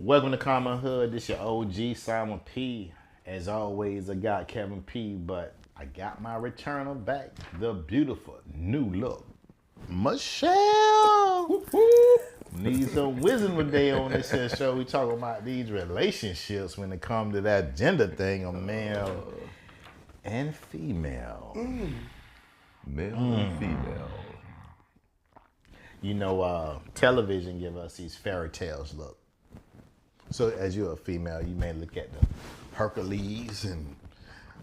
Welcome to Common Hood. This your OG Simon P. As always, I got Kevin P. But I got my returner back, the beautiful new look, Mechelle. Need some wisdom today on this here show. We talking about these relationships when it comes to that gender thing of male and female. Male and female. You know, television give us these fairy tales look. So as you're a female, you may look at the Hercules and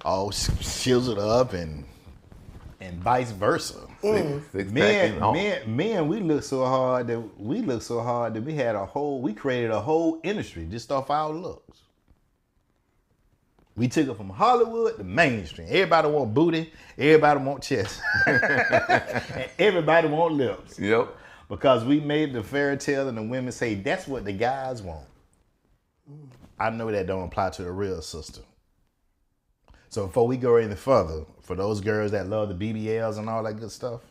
all chiseled up and vice versa. Men, we look so hard that we created a whole industry just off our looks. We took it from Hollywood to mainstream. Everybody want booty, everybody want chest, and everybody want lips. Yep. Because we made the fairy tale and the women say that's what the guys want. I know that don't apply to the real sister. So before we go any further, for those girls that love the BBLs and all that good stuff,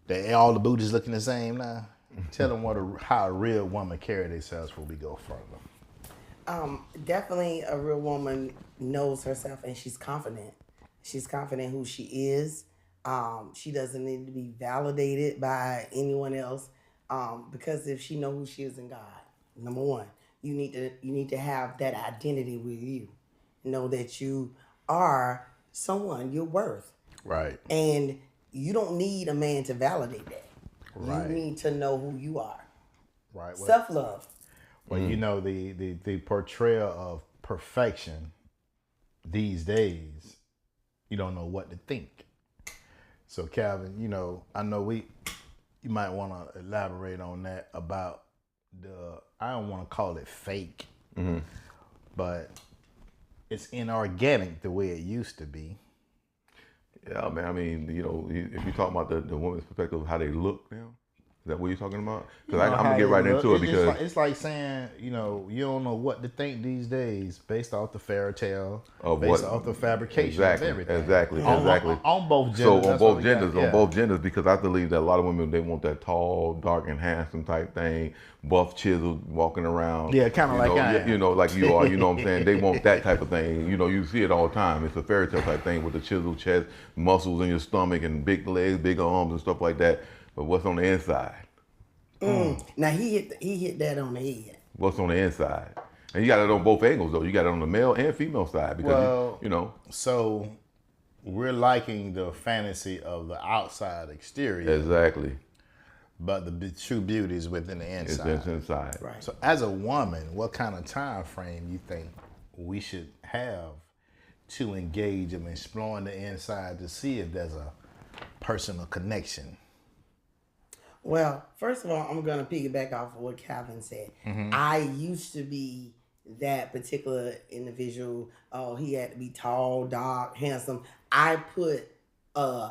that all the booties looking the same now, tell them how a real woman carry themselves before we go further. Definitely a real woman knows herself and she's confident. She's confident who she is. She doesn't need to be validated by anyone else. Because if she knows who she is in God, number one, you need to have that identity with you. Know that you are someone, you're worth. Right. And you don't need a man to validate that. Right. You need to know who you are. Right. Self-love. Well, you know, the portrayal of perfection these days, you don't know what to think. So Calvin, you know, I know you might want to elaborate on that about I don't want to call it fake, but it's inorganic the way it used to be. Yeah, man. I mean, you know, if you talk about the woman's perspective of how they look now, is that what you're talking about? Because I'm gonna get right into it because it's like saying, you know, you don't know what to think these days based off the fairy tale, based off the fabrication of everything. Exactly. On both genders. So on both genders, because I believe that a lot of women, they want that tall, dark, and handsome type thing, buff, chiseled, walking around. Yeah, kind of like I am. You know, like you are. You know what I'm saying? They want that type of thing. You know, you see it all the time. It's a fairy tale type thing with the chiseled chest, muscles in your stomach, and big legs, big arms, and stuff like that. But what's on the inside? Now he hit that on the head. What's on the inside? And you got it on both angles though. You got it on the male and female side because you know. So we're liking the fantasy of the outside exterior. Exactly. But the true beauty is within the inside. It's inside. Right. So as a woman, what kind of time frame you think we should have to engage in exploring the inside to see if there's a personal connection? Well, first of all, I'm going to piggyback off of what Calvin said. I used to be that particular individual. Oh, he had to be tall, dark, handsome. I put a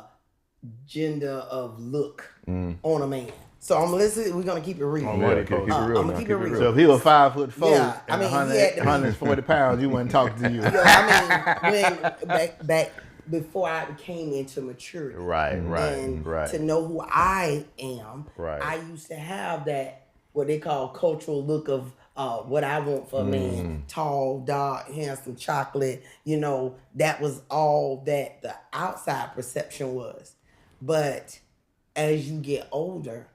gender of look on a man. So we're going to keep it real. Keep it real. I'm going to keep it real. So if he was 5'4" Yeah, and I mean, 140 pounds, you wouldn't talk to you. Yeah, I mean, when back before I came into maturity. Right. To know who I am, Right. I used to have that, what they call cultural look of what I want for a man. Tall, dark, handsome, chocolate. You know, that was all that the outside perception was. But as you get older,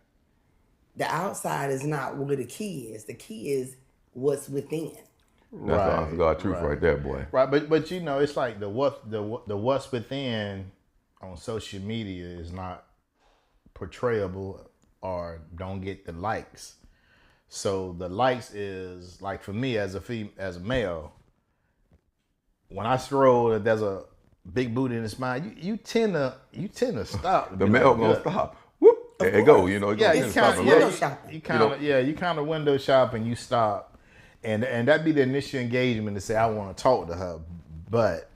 the outside is not where the key is. The key is what's within. That's the honest to God truth right there, boy. Right, but you know, it's like the what's within on social media is not portrayable or don't get the likes. So the likes is like for me as a male, when I stroll, if there's a big booty in the smile, you tend to stop. The male gonna stop. Whoop, there you go. You know, you kind of window shop and you stop. And that'd be the initial engagement to say, I want to talk to her. But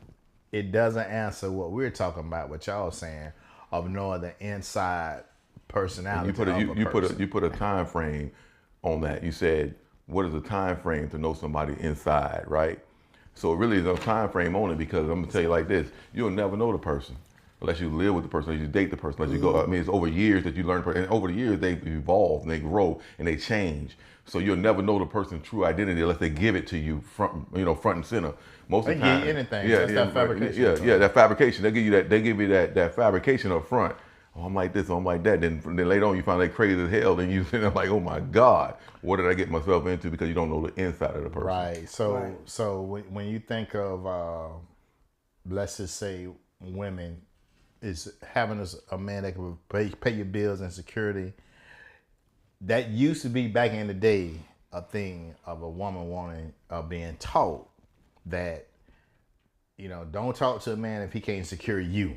it doesn't answer what we're talking about, what y'all saying, of knowing the inside personality. You put a time frame on that. You said, what is the time frame to know somebody inside, right? So it really is a time frame on it because I'm going to tell you like this. You'll never know the person unless you live with the person, unless you date the person, unless you go. I mean, it's over years that you learn, and over the years they evolve and they grow and they change. So you'll never know the person's true identity unless they give it to you front and center. Most of the time, give you anything. Yeah, That's that fabrication. Yeah, that fabrication. They give you that. They give you that fabrication up front. Oh, I'm like this. Oh, I'm like that. Then later on, you find that crazy as hell. Then you think like, oh my God, what did I get myself into? Because you don't know the inside of the person. Right. So when you think of, let's just say, women, is having a man that can pay your bills and security. That used to be back in the day a thing of a woman wanting being taught that, don't talk to a man if he can't secure you.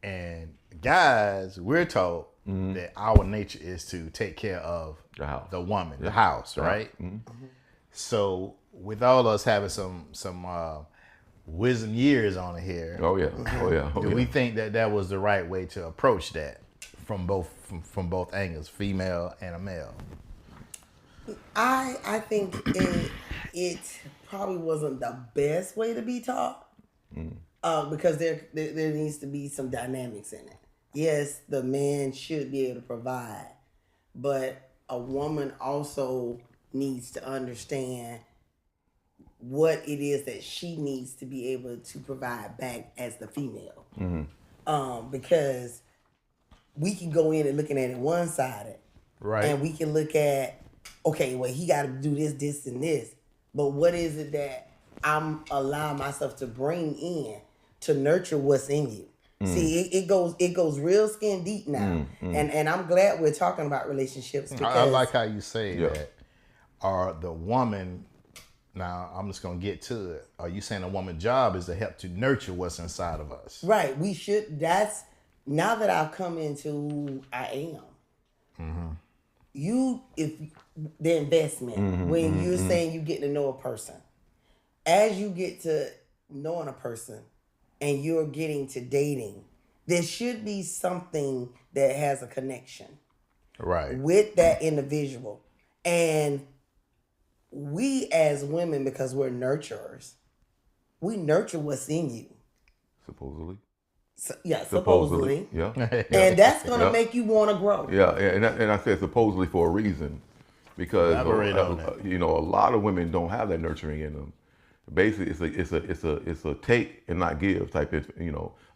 And guys, we're taught that our nature is to take care of The house. the woman, the house, right? So with all us having some wisdom years on it here, do we think that was the right way to approach that from both angles, female and a male? I think it probably wasn't the best way to be taught, because there needs to be some dynamics in it. Yes, the man should be able to provide, but a woman also needs to understand what it is that she needs to be able to provide back as the female. Because we can go in and looking at it one-sided. Right. And we can look at, okay, well, he got to do this, this, and this. But what is it that I'm allowing myself to bring in to nurture what's in you? See, it goes real skin deep now. And I'm glad we're talking about relationships. Because I like how you say that. Or the woman, now I'm just going to get to it. Are you saying a woman's job is to help to nurture what's inside of us? Right. We should. That's, now that I've come into who I am. If the investment, when you're saying you get to know a person, as you get to knowing a person and you're getting to dating, there should be something that has a connection with that individual. And we as women, because we're nurturers, we nurture what's in you. Supposedly. So, supposedly. Yeah. And that's going to make you want to grow. Yeah, and I said supposedly for a reason, because a lot of women don't have that nurturing in them. Basically, it's a take and not give type of,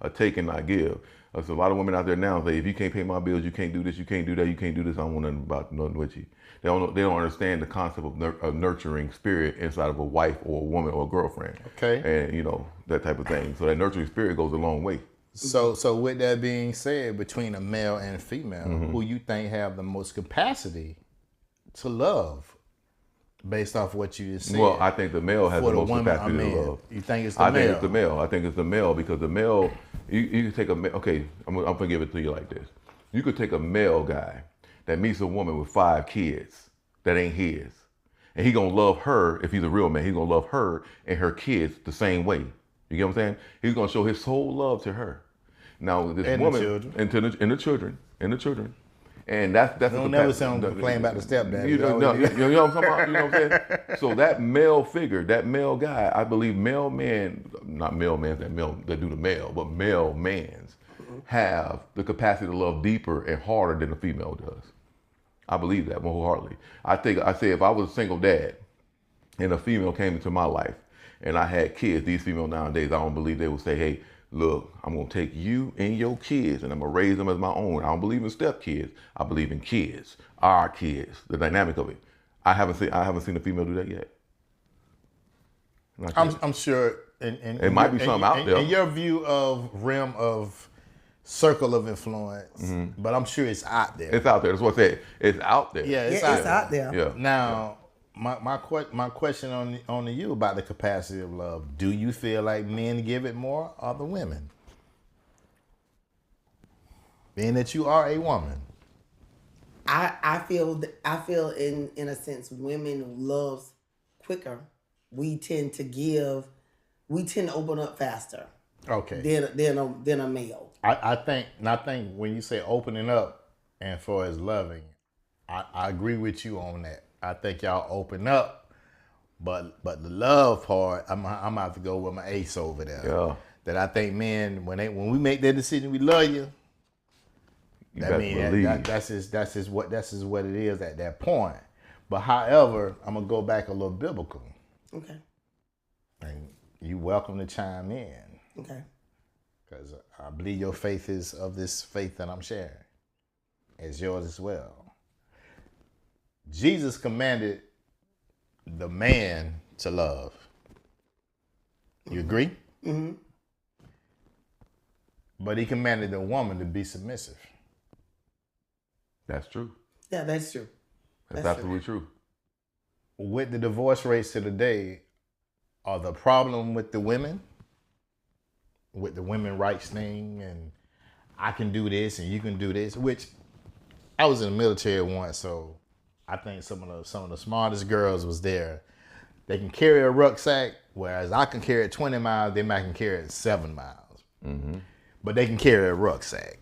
a take and not give. There's a lot of women out there now say, if you can't pay my bills, you can't do this, you can't do that, you can't do this. I don't want nothing with you. They don't understand the concept of nurturing spirit inside of a wife or a woman or a girlfriend. Okay. And that type of thing. So that nurturing spirit goes a long way. So with that being said, between a male and a female, who you think have the most capacity to love, based off what you just said? Well, I think the male has the most capacity to love. You think it's the male? I think it's the male. I think it's the male because the male, you can take I'm going to give it to you like this. You could take a male guy that meets a woman with 5 kids that ain't his. And he going to love her, if he's a real man, he's going to love her and her kids the same way. You get what I'm saying? He's going to show his whole love to her. Now, this and woman, the children. and the children. And that's you don't never sound complaining about the stepdad. You know what I'm talking about? You know what I'm saying? So that male figure, that male guy, I believe male men, not male men that do the male, but male mans have the capacity to love deeper and harder than a female does. I believe that wholeheartedly. I say if I was a single dad and a female came into my life and I had kids, these females nowadays, I don't believe they would say, hey, look, I'm going to take you and your kids and I'm going to raise them as my own. I don't believe in stepkids. I believe in kids, our kids, the dynamic of it. I haven't seen a female do that yet. I'm sure. It might be something out there. In your view of realm of circle of influence, but I'm sure it's out there. It's out there. That's what I said. It's out there. Yeah, it's out there. Yeah. Now, my question on you about the capacity of love. Do you feel like men give it more, or the women? Being that you are a woman, I feel in a sense women loves quicker. We tend to open up faster. Okay. Than a male. I think when you say opening up and for as loving, I agree with you on that. I think y'all open up, but the love part, I'm gonna have to go with my ace over there. Yeah. that I think men, when we make that decision, we love you. You That best means believe. that's just what it is at that point. But however, I'm gonna go back a little biblical. Okay. And you welcome to chime in. Okay. Because I believe your faith is of this faith that I'm sharing. It's yours as well. Jesus commanded the man to love. You agree? Mm-hmm. But he commanded the woman to be submissive. That's true. Yeah, that's true. That's That's absolutely true. With the divorce rates to today, are the problem with the women rights thing, and I can do this and you can do this, which I was in the military once, so I think some of the smartest girls was there. They can carry a rucksack, whereas I can carry it 20 miles, they might can carry it 7 miles. Mm-hmm. But they can carry a rucksack.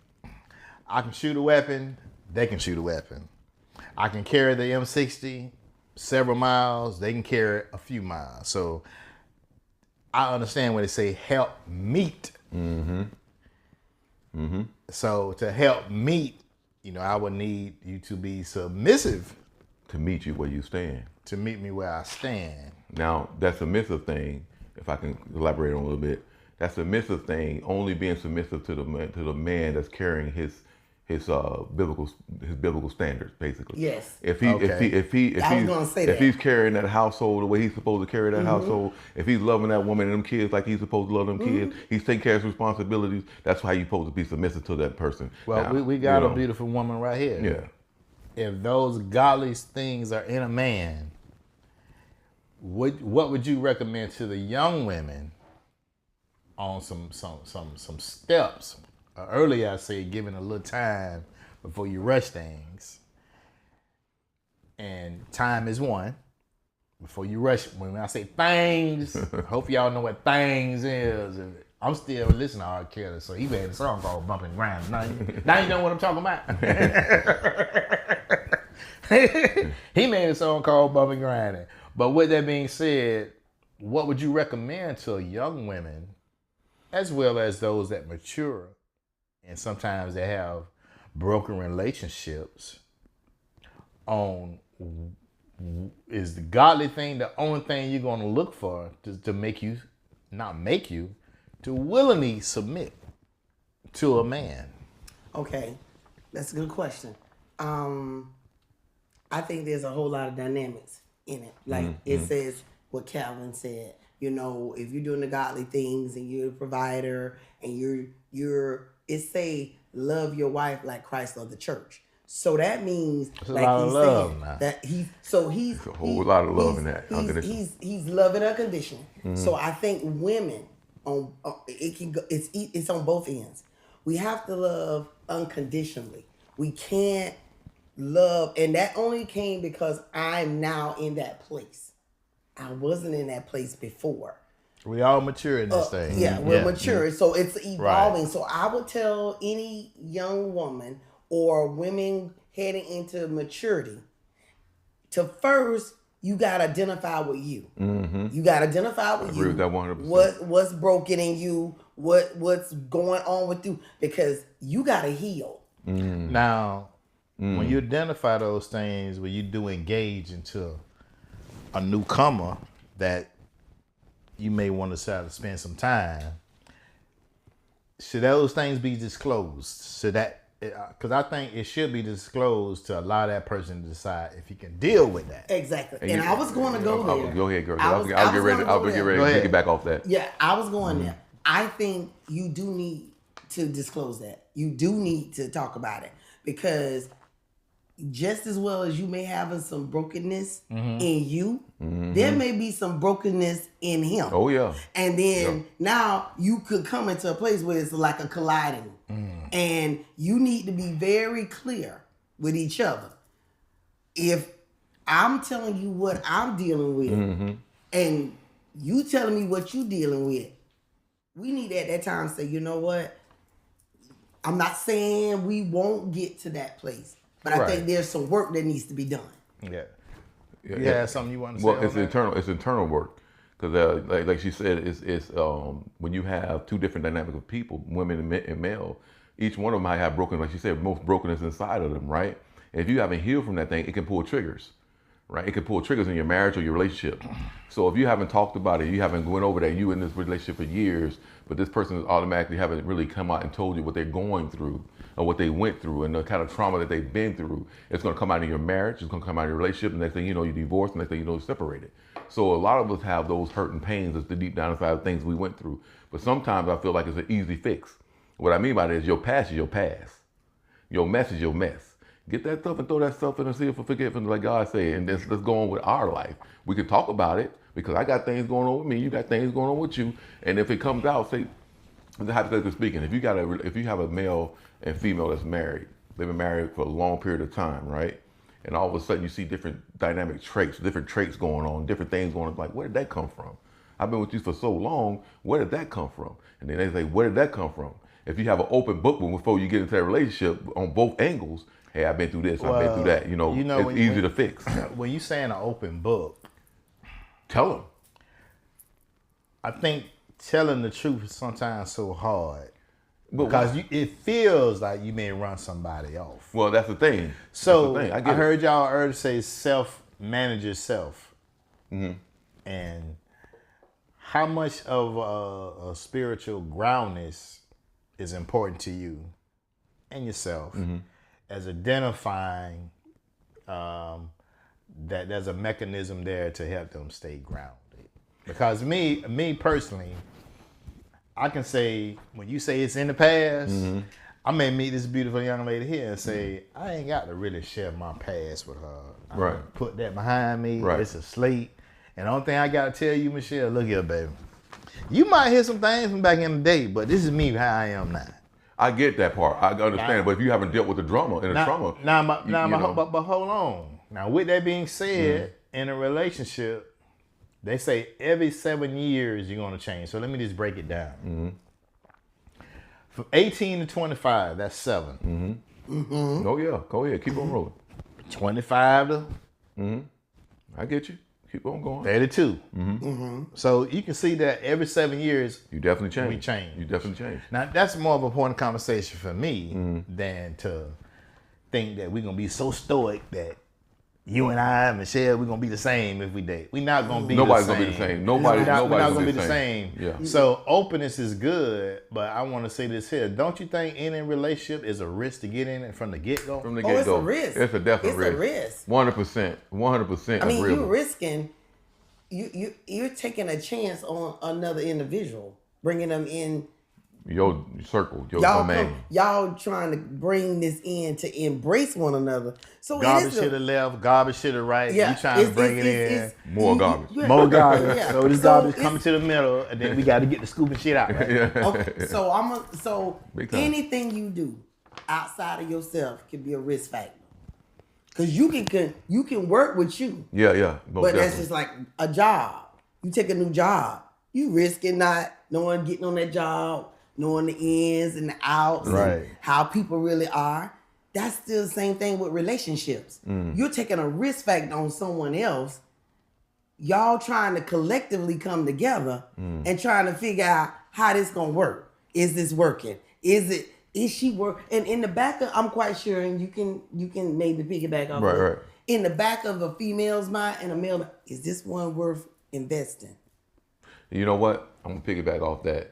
I can shoot a weapon, they can shoot a weapon. I can carry the M60 several miles, they can carry it a few miles. So I understand when they say help meet. Mm-hmm. Mm-hmm. So to help meet, I would need you to be submissive To meet you where you stand. to meet me where I stand. Now, that submissive thing, if I can elaborate on a little bit, that submissive thing, only being submissive to the man that's carrying his biblical standards, basically. Yes. If I was gonna say that. he's carrying that household the way he's supposed to carry that household, if he's loving that woman and them kids like he's supposed to love them kids, he's taking care of his responsibilities. That's why you're supposed to be submissive to that person. Well, now, we got a beautiful woman right here. Yeah. If those godly things are in a man, what would you recommend to the young women on some steps? Earlier I say giving a little time before you rush things. And time is one. Before you rush, when I say things, hope y'all know what things is. I'm still listening to R. Kelly, so he made a song called Bumping Grind. Now you know what I'm talking about. He made a song called Bumping Grinding. But with that being said, what would you recommend to young women, as well as those that mature, and sometimes they have broken relationships, on is the godly thing the only thing you're going to look for to make you, not make you, to willingly submit to a man? Okay, that's a good question. I think there's a whole lot of dynamics in it. Like it says what Calvin said. If you're doing the godly things and you're a provider and it say love your wife like Christ loved the church. So that means That's like a lot he's of love, saying man. that he's a whole lot of love in that. He's loving unconditionally. So I think women it can go. It's on both ends. We have to love unconditionally. We can't love, and that only came because I'm now in that place. I wasn't in that place before. We all mature in this thing. Yeah, we're mature. So it's evolving. Right. So I would tell any young woman or women heading into maturity to first, you got to identify with you. Mm-hmm. You got to identify with I you. agree with that 100%. What's broken in you, what's going on with you, because you got to heal. Now, when you identify those things, when you do engage into a newcomer that you may want to try to spend some time, should those things be disclosed? Because I think it should be disclosed to allow that person to decide if he can deal with that. Exactly. And I was going to go there. Go ahead, girl. I'll I'll get ready to get back off that. Yeah, I was going there. I think you do need to disclose that. You do need to talk about it, because just as well as you may have some brokenness in you, there may be some brokenness in him. Oh, yeah. And then now you could come into a place where it's like a colliding. And you need to be very clear with each other. If I'm telling you what I'm dealing with and you telling me what you dealing with, we need at that time to say, you know what? I'm not saying we won't get to that place, but I think there's some work that needs to be done. Yeah. You have something you want to say? Well, it's internal work. Because like she said, it's when you have two different dynamics of people, women and male, each one of them might have broken, like she said, most brokenness inside of them, right? And if you haven't healed from that thing, it can pull triggers, right? It can pull triggers in your marriage or your relationship. So if you haven't talked about it, you haven't went over that, you in this relationship for years, but this person is automatically haven't really come out and told you what they're going through or what they went through and the kind of trauma that they've been through, it's going to come out in your marriage, it's going to come out in your relationship, and next thing you know, you're divorced, and next thing you know, you're separated. So a lot of us have those hurt and pains, that's the deep down inside of things we went through. But sometimes I feel like it's an easy fix. What I mean by that is your past is your past. Your mess is your mess. Get that stuff and throw that stuff in the sea for forgiveness, like God said, and let's go on with our life. We can talk about it because I got things going on with me, you got things going on with you, and if it comes out, say, hypothetically speaking, if you have a male and female that's married, they've been married for a long period of time, right? And all of a sudden you see different dynamic traits, different traits going on, different things going on. Like, where did that come from? I've been with you for so long. Where did that come from? And then they say, where did that come from? If you have an open book before you get into that relationship on both angles, hey, I've been through this, I've been through that. You know it's easy to fix. When you saying an open book, tell them. I think telling the truth is sometimes so hard. Because it feels like you may run somebody off. Well, that's the thing. So I heard y'all earlier say manage yourself. Mm-hmm. And how much of a spiritual groundness is important to you and yourself as identifying that there's a mechanism there to help them stay grounded? Because me personally, I can say, when you say it's in the past, I may meet this beautiful young lady here and say, I ain't got to really share my past with her. I put that behind me. Right. It's a slate. And the only thing I got to tell you, Mechelle, look here, baby. You might hear some things from back in the day, but this is me how I am now. I get that part. I understand. But if you haven't dealt with the drama and the trauma. But hold on. Now, with that being said, in a relationship, they say every 7 years you're going to change. So let me just break it down. From 18 to 25, that's 7. Oh, yeah. Go ahead. Keep on rolling. 25 to... I get you. Keep on going. 32. So you can see that every 7 years... You definitely change. We change. You definitely change. Now, that's more of a point of conversation for me than to think that we're going to be so stoic that you and I, Mechelle, we're going to be the same if we date. We're not going to be Nobody's the same. Nobody's going to be the same. Nobody's not going to be the same. Yeah. So openness is good, but I want to say this here. Don't you think any relationship is a risk to get in it from the get-go? From the get-go. It's a risk. It's a definite risk. 100%. 100%. I mean, you're risking, you're taking a chance on another individual, bringing them in. Your circle, your domain. Y'all trying to bring this in to embrace one another. So garbage should have left, garbage should have right. Yeah, you trying to bring it in. More garbage. More garbage. Yeah. So this garbage coming to the middle, and then we got to get the scooping shit out. Right? Okay, so anything you do outside of yourself can be a risk factor. Cause you can work with you. Yeah. But definitely. That's just like a job. You take a new job, you risking not knowing getting on that job, knowing the ins and the outs, and how people really are. That's still the same thing with relationships. You're taking a risk factor on someone else. Y'all trying to collectively come together and trying to figure out how this gonna work. Is this working? Is she work? And in the back of, I'm quite sure, and you can maybe piggyback off right. In the back of a female's mind and a male, is this one worth investing? You know what? I'm gonna piggyback off that.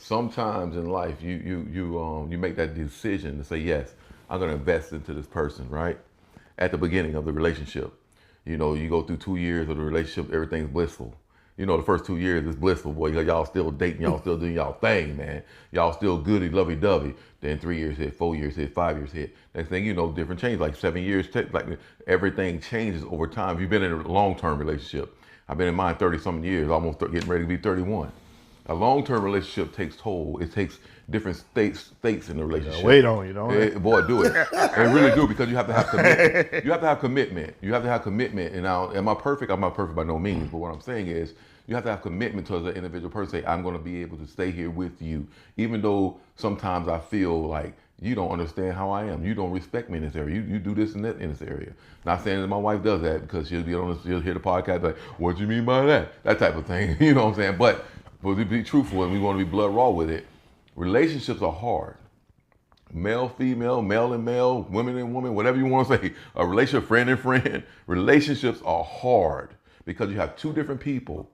Sometimes in life, you make that decision to say, yes, I'm going to invest into this person, right? At the beginning of the relationship. You go through 2 years of the relationship, everything's blissful. The first 2 years is blissful, boy. Y'all still dating, y'all still doing y'all thing, man. Y'all still goody, lovey-dovey. Then 3 years hit, 4 years hit, 5 years hit. Next thing you know, different change. Like 7 years, like everything changes over time. If you've been in a long-term relationship. I've been in mine 30-something years, almost getting ready to be 31. A long-term relationship takes toll. It takes different states in the relationship. Wait on you, don't it? Boy, do it. They really do, because you have to have commitment. You have to have commitment. You have to have commitment. And now, am I perfect? I'm not perfect by no means. But what I'm saying is, you have to have commitment to the individual person. Say, I'm going to be able to stay here with you, even though sometimes I feel like You don't understand how I am. You don't respect me in this area. You do this and that in this area. Not saying that my wife does that because she'll hear the podcast like, what do you mean by that? That type of thing. You know what I'm saying? But to be truthful and we want to be blood raw with it, relationships are hard. Male, female, male and male, women and women, whatever you want to say. A relationship, friend and friend. Relationships are hard because you have two different people,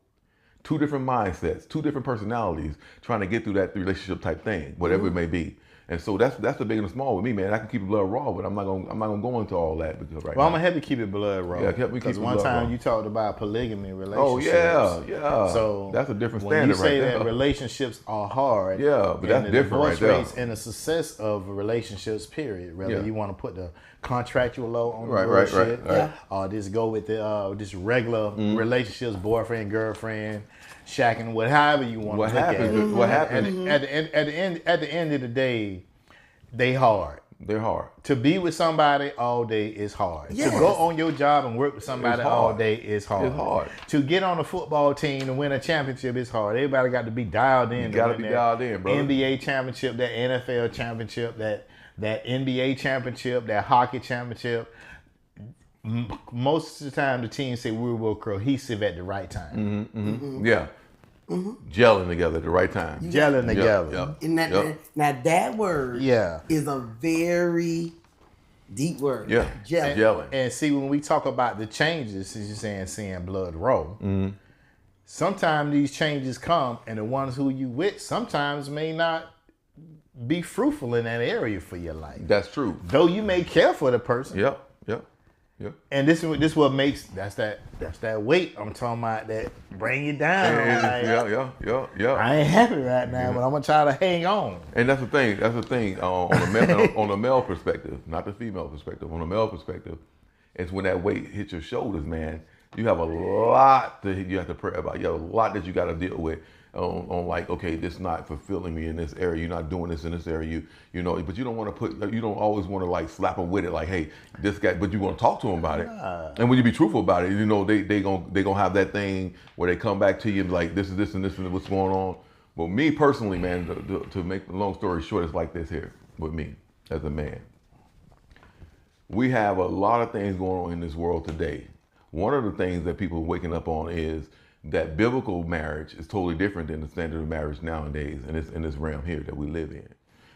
two different mindsets, two different personalities trying to get through that relationship type thing, whatever it may be. And so that's the big and the small with me, man. I can keep it blood raw, but I'm not gonna go into all that because I'm gonna have to keep it blood raw. Yeah, help me keep because it one blood time raw. you talked about polygamy relationships. Oh yeah. So that's a different when standard you say right that there. relationships are hard, Yeah, but that's the different right divorce there. rates and the success of relationships, period. Whether Yeah. you want to put the contractual law on Right, the right, bullshit, right. or just go with the just regular relationships, boyfriend, girlfriend, shacking, whatever you want What to look at happens? it. What happens? At the end of the day, they hard. They're hard. To be with somebody all day is hard. Yes. To go on your job and work with somebody It's all hard. day is hard. It's hard. To get on a football team and win a championship is hard. Everybody got to be dialed in. You gotta win be that dialed in, brother. NBA championship, that NFL championship, that NBA championship, that hockey championship. Most of the time, the team say we were cohesive at the right time. Yeah. Gelling together at the right time. Gelling together. Yep. And now that word Yeah. is a very deep word. Yeah. Gelling. Gelling. And see, when we talk about the changes, since you're saying seeing blood raw, sometimes these changes come, and the ones who you with sometimes may not be fruitful in that area for your life. That's true. Though you may care for the person, Yep. and this what makes that's that weight I'm talking about that bring you down. Like, Yeah. I ain't happy right now, but I'm gonna try to hang on. And that's the thing. On the male perspective, not the female perspective. On the male perspective, it's when that weight hits your shoulders, man. You have a lot that you have to pray about. You have a lot that you got to deal with. On like, okay, this not fulfilling me in this area. You're not doing this in this area. You know, but you don't want to you don't always want to like slap them with it. Like, hey, this guy. But you want to talk to them about it. And when you be truthful about it, you know, they gonna have that thing where they come back to you and be like, this is this and this and what's going on. But me personally, man, to make the long story short, it's like this here with me as a man. We have a lot of things going on in this world today. One of the things that people are waking up on is that biblical marriage is totally different than the standard of marriage nowadays in this realm here that we live in.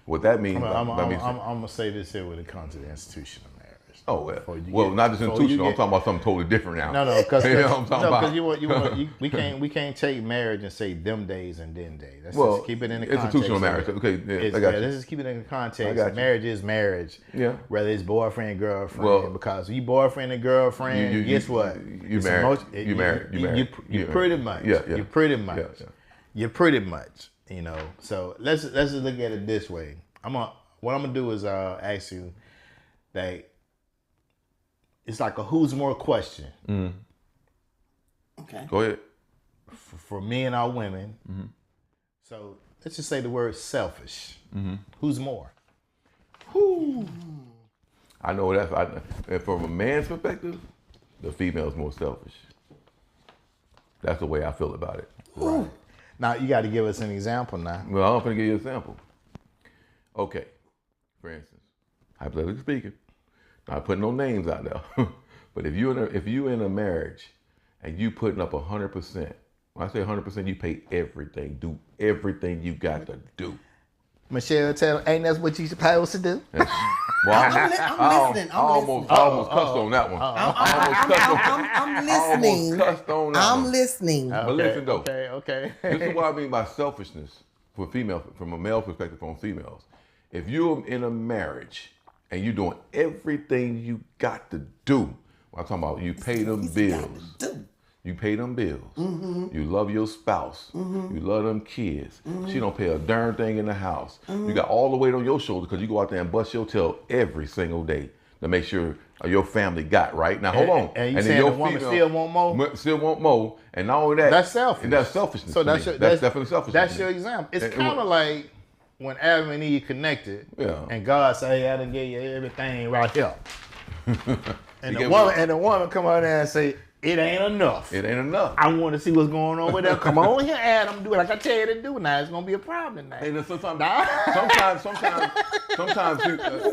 What that means, I'm gonna say this here when it comes to the institution of marriage. not just institutional. I'm talking about something totally different now. No, because you know what I'm talking about? we can't take marriage and say them days and then days. Let's Well, just keep it in the context. institutional marriage. Okay, yeah, I got you. Let's just keep it in the I context. got you. Marriage is marriage. Yeah. Whether it's boyfriend, girlfriend. Well, because you boyfriend and girlfriend, guess what? You married. You married. You pretty much. Yeah. You pretty much. Yeah. You're pretty much. You know. So let's just look at it this way. What I'm gonna do is ask you that. It's like a who's more question. Okay. Go ahead. For men or women. So let's just say the word selfish. Who's more? I know and from a man's perspective, the female's more selfish. That's the way I feel about it. Right. Now you got to give us an example now. Well, I'm going to give you an example. Okay. For instance, hypothetically speaking, not putting no names out there, but if you in a marriage and you putting up 100%, when I say 100%, you pay everything, do everything you got to do. Mechelle, ain't that what you supposed to do? Well, I'm listening. I almost cussed on that one. I'm listening. I almost cussed on that I'm one. listening. But listen though. Okay. This is what I mean by selfishness from a male perspective on females. If you're in a marriage and you're doing everything you got to do, I'm talking about you pay them bills. You pay them bills. You love your spouse. You love them kids. She don't pay a darn thing in the house. You got all the weight on your shoulders because you go out there and bust your tail every single day to make sure your family got right. Now hold on. And you saying the woman still want more? Still want more. And not only that, that's selfish. That's selfishness. So that's definitely selfishness. That's your example. It's kind of like when Adam and Eve connected, and God say, "I done gave you everything right here," and the woman come out there and say, it ain't enough. It ain't enough. I want to see what's going on with that. Come on here, Adam. Do it like I tell you to do. Now it's gonna be a problem now. And then sometimes, so check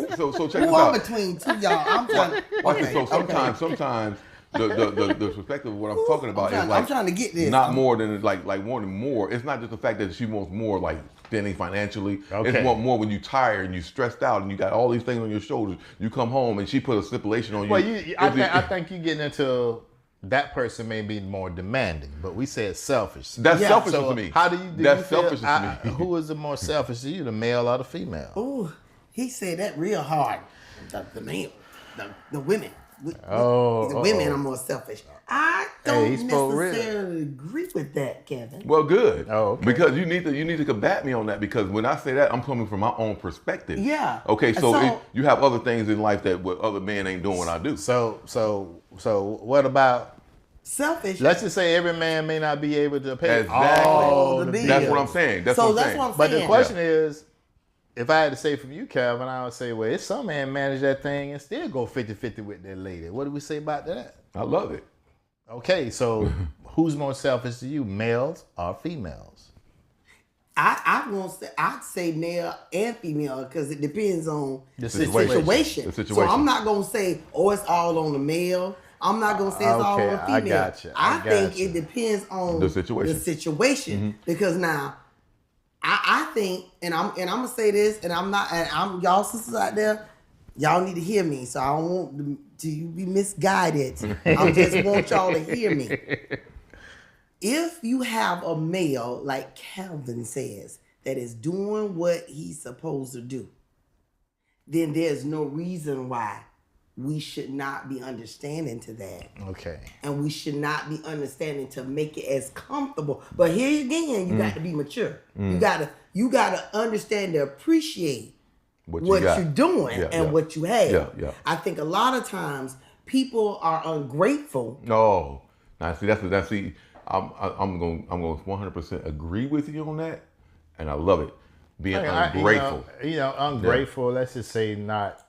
this Who out. I'm between two y'all? I'm trying. Okay, so sometimes the perspective of what I'm talking about is like I'm trying to get this. Not more than like wanting more. It's not just the fact that she wants more like standing financially. Okay. It's more when you tired and you stressed out and you got all these things on your shoulders. You come home and she put a stipulation on you. Well, I think you getting into that person may be more demanding, but we said selfish. That's selfish So to me. how do you? That's selfish to me. Who is the more selfish to you, the male or the female? Ooh, he said that real hard. The male, the women. Oh, women are more selfish. I don't he spoke real. necessarily agree with that, Kevin. Well, good. Oh, okay. Because you need to combat me on that, because when I say that, I'm coming from my own perspective. Yeah. Okay, so you have other things in life that what other men ain't doing what I do. So what about selfish? Let's just say every man may not be able to pay Exactly. all the bills. That's what I'm saying. That's what I'm saying. But the question is, if I had to say from you, Calvin, I would say, well, if some man manage that thing and still go 50-50 with that lady, what do we say about that? I love it. Okay, so who's more selfish to you, males or females? I'd say male and female because it depends on The situation. The situation. So I'm not gonna say, oh, it's all on the male. I'm not gonna say it's all on the female. I got you. I think it depends on the situation. Because now I think, and I'm gonna say this, and I'm y'all sisters out there, y'all need to hear me. So I don't want to be misguided. I just want y'all to hear me. If you have a male, like Calvin says, that is doing what he's supposed to do, then there's no reason why we should not be understanding to that. Okay. And we should not be understanding to make it as comfortable. But here again, you got to be mature. You gotta understand to appreciate what you're doing and what you have. Yeah. I think a lot of times people are ungrateful. No. Now see that's I'm going 100% agree with you on that, and I love it. Being ungrateful. Ungrateful. Let's just say not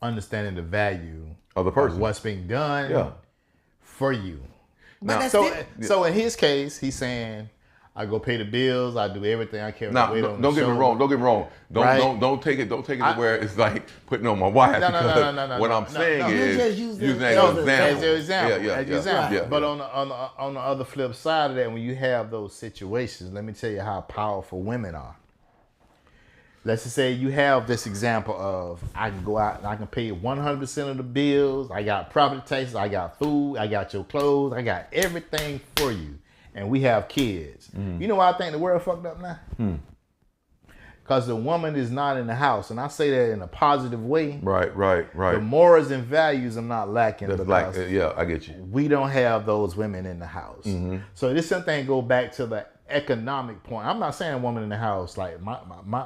understanding the value of the person, of what's being done for you. But So in his case, he's saying, I go pay the bills. I do everything I can. Now, don't get me wrong. Don't get me wrong. Don't take it to where it's like putting on my wife. No. What I'm saying is using that as an example. Yeah. But on the other flip side of that, when you have those situations, let me tell you how powerful women are. Let's just say you have this example of I can go out and I can pay 100% of the bills. I got property taxes. I got food. I got your clothes. I got everything for you. And we have kids. You know why I think the world fucked up now? Because the woman is not in the house. And I say that in a positive way. Right. The morals and values I'm not lacking. That's like, I get you. We don't have those women in the house. So this something go back to the economic point. I'm not saying a woman in the house. Like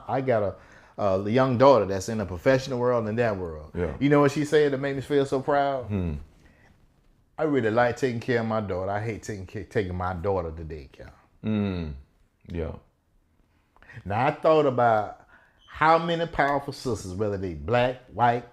I got a young daughter that's in the professional world and that world. Yeah. You know what she said that made me feel so proud? I really like taking care of my daughter. I hate taking my daughter to daycare. Yeah. Now I thought about how many powerful sisters, whether they black, white,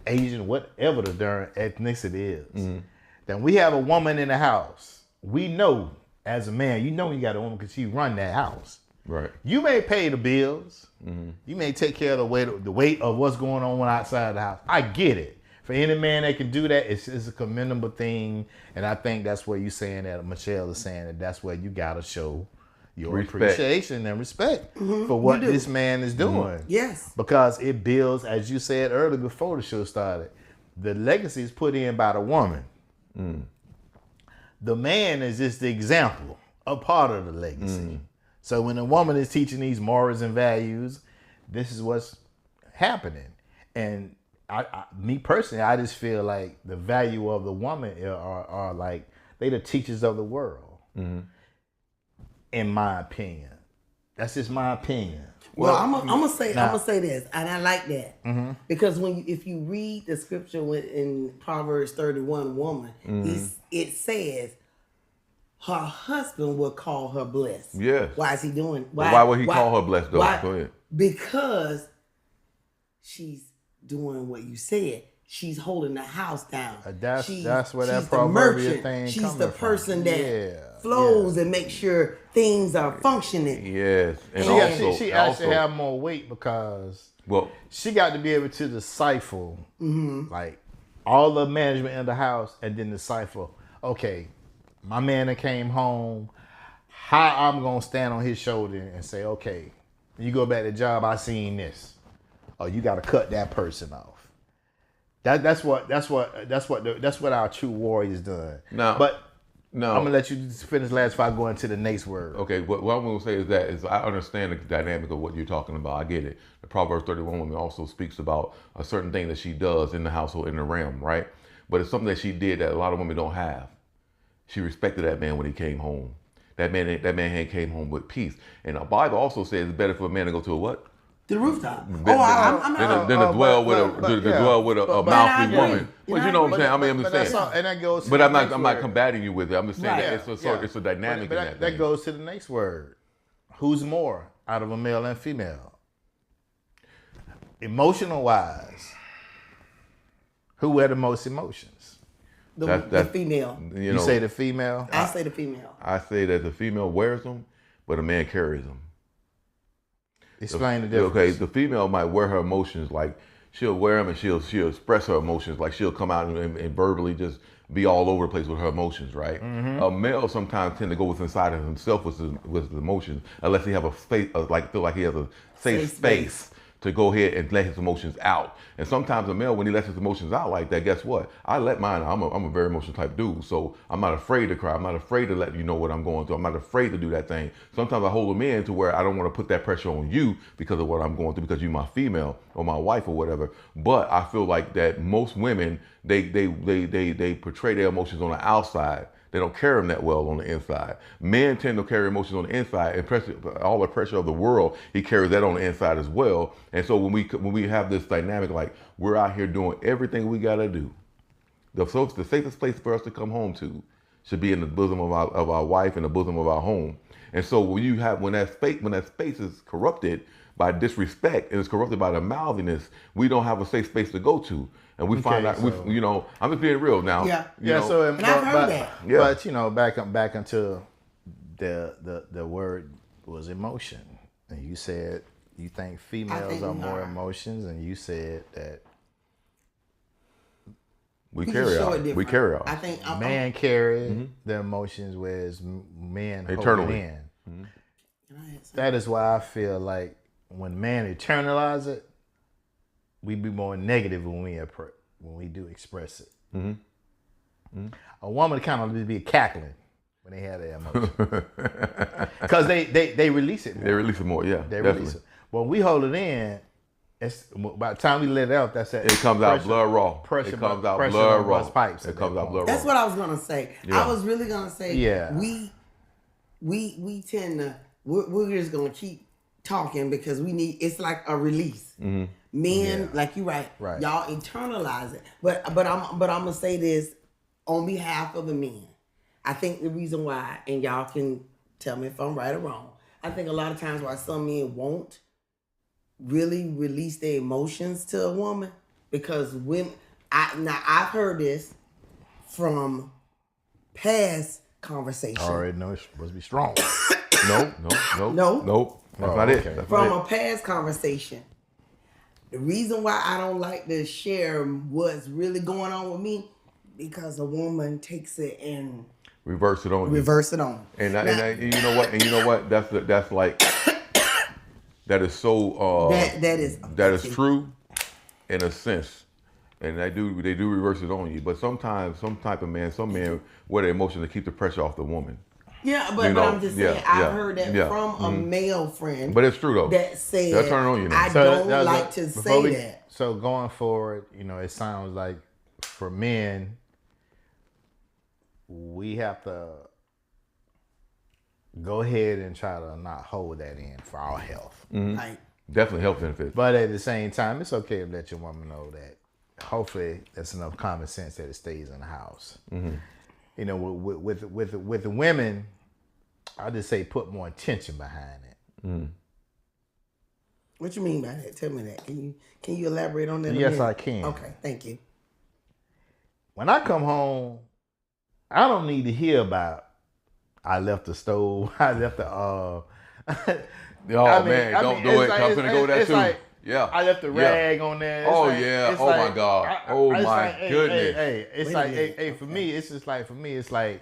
Asian, whatever the darn ethnicity is, that we have a woman in the house. We know as a man, you know you got a woman because she run that house. Right. You may pay the bills. You may take care of the weight of what's going on outside the house. I get it. For any man that can do that, it's a commendable thing. And I think that's where you're saying that Mechelle is saying that's where you got to show your appreciation and respect for what this man is doing. Yes. Because it builds, as you said earlier before the show started, the legacy is put in by the woman. The man is just the example, a part of the legacy. So when a woman is teaching these morals and values, this is what's happening. And me personally, I just feel like the value of the woman are like they the teachers of the world. In my opinion, that's just my opinion. Well, I'm gonna say this, and I like that because if you read the scripture in Proverbs 31, woman, it says her husband will call her blessed. Yes. Why is he doing? Why would he call her blessed though? Go ahead. Because she's doing what you said. she's holding the house down. That's where that she's the proverbial merchant. thing She's coming the from. person that flows and makes sure things are functioning. Yes, and She actually have more weight because she got to be able to decipher like all the management in the house, and then decipher, okay, my man that came home, how I'm gonna stand on his shoulder and say, okay, you go back to the job, I seen this. Oh, you got to cut that person off. That's what our true warriors done. No, I'm gonna let you finish last before I go into the next word. Okay, what I'm gonna say is I understand the dynamic of what you're talking about. I get it. The Proverbs 31 woman also speaks about a certain thing that she does in the household, in the realm, right? But it's something that she did that a lot of women don't have. She respected that man when he came home. That man came home with peace. And the Bible also says it's better for a man to go to a what? The rooftop. Than to dwell with a mouthy woman. But you know what I'm saying? I'm just saying. And that goes. But I'm not combating you with it. I'm just saying that it's a dynamic in that. That goes to the next word. Who's more out of a male and female? Emotional wise, who had the most emotions? The female. You say the female? I say the female. I say that the female wears them, but a man carries them. Explain the difference. Okay, the female might wear her emotions, like she'll wear them and she'll express her emotions, like she'll come out and verbally just be all over the place with her emotions, right? Mm-hmm. A male sometimes tend to go inside of himself with his emotions, unless he have a space, feel like he has a safe space to go ahead and let his emotions out. And sometimes a male, when he lets his emotions out like that, guess what? I let mine out. I'm a very emotional type dude, so I'm not afraid to cry. I'm not afraid to let you know what I'm going through. I'm not afraid to do that thing. Sometimes I hold them in to where I don't want to put that pressure on you because of what I'm going through, because you're my female or my wife or whatever. But I feel like that most women, they portray their emotions on the outside. They don't carry them that well on the inside. Men tend to carry emotions on the inside, and all the pressure of the world, he carries that on the inside as well. And so when we have this dynamic, like we're out here doing everything we gotta do, the safest place for us to come home to should be in the bosom of our wife, in the bosom of our home. And so when that space is corrupted by disrespect and it's corrupted by the mouthiness, we don't have a safe space to go to. And we find out, I'm just being real now. Yeah. And I've heard that. Yeah. But back into the word was emotion, and you said you think females are more emotions, and you said that we carry out. I think man carry the emotions, whereas men hold it in. Mm-hmm. That is why I feel like when man internalize it, we be more negative when we do express it. Mm-hmm. Mm-hmm. A woman kind of be cackling when they have their emotion because they release it more. They release it more, yeah. They release it. When we hold it in, it's by the time we let it out, it comes out blood raw. It comes out blood raw. Pipes. It comes out blood raw. That's what I was gonna say. Yeah. I was really gonna say. Yeah. We tend to we're just gonna keep talking because we need. It's like a release. Mm-hmm. Men, like you right, y'all internalize it. But I'm gonna say this on behalf of the men. I think the reason why, and y'all can tell me if I'm right or wrong, I think a lot of times why some men won't really release their emotions to a woman because women. I've heard this from past conversations. I already know it's supposed to be strong. Nope. That's not it. That's from a past conversation. The reason why I don't like to share what's really going on with me, because a woman takes it and reverse it on you. And you know what? That's like that is so that is true in a sense. And they do reverse it on you. But sometimes some men wear their emotions to keep the pressure off the woman. Yeah, but I'm just saying, I've heard that from a male friend. But it's true though. That said, they'll turn on you now. I don't like to say that. So going forward, it sounds like for men, we have to go ahead and try to not hold that in for our health. Mm-hmm. Right. Definitely health benefits. But at the same time, it's okay to let your woman know that hopefully there's enough common sense that it stays in the house. Mm-hmm. With the women, I just say put more attention behind it. Mm. What you mean by that? Tell me that. Can you elaborate on that? Yes, I can. Okay, thank you. when I come home, I don't need to hear about I left the stove, I left the Man, don't do it. I'm gonna go there too. Like, yeah. I left the rag on there. Oh like, yeah. Oh like, my God. Goodness. It's like, hey, for me, it's just like, it's like,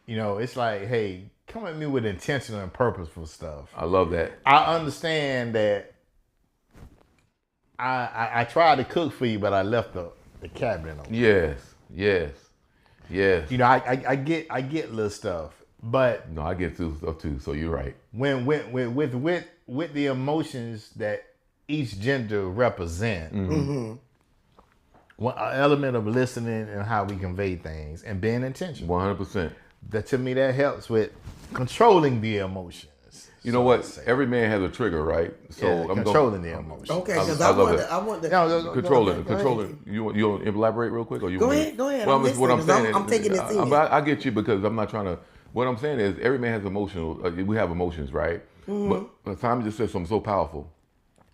it's like, hey, come at me with intentional and purposeful stuff. I love that. I understand that I tried to cook for you, but I left the cabinet open. Yes. I get little stuff, but no, I get stuff too. So you're right. When with the emotions that each gender represent, one element of listening and how we convey things and being intentional. 100%. That to me that helps with controlling the emotions. You know what? Every man has a trigger, right? So I'm controlling the emotions. Okay, because I want to controlling. You want to elaborate real quick, or you go ahead. Well, what I'm saying is, I'm taking this in. I get you because I'm not trying to. What I'm saying is, every man has emotional. We have emotions, right? But Simon just said something so powerful.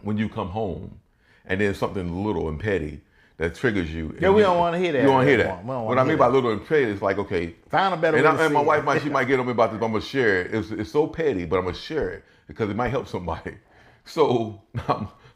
When you come home, and then something little and petty that triggers you. Yeah, we don't want to hear that. You don't want to hear that. What I mean by little and petty is like, okay, find a better way to and my wife might get on me about this, but I'm gonna share it. It's so petty, but I'm gonna share it because it might help somebody. So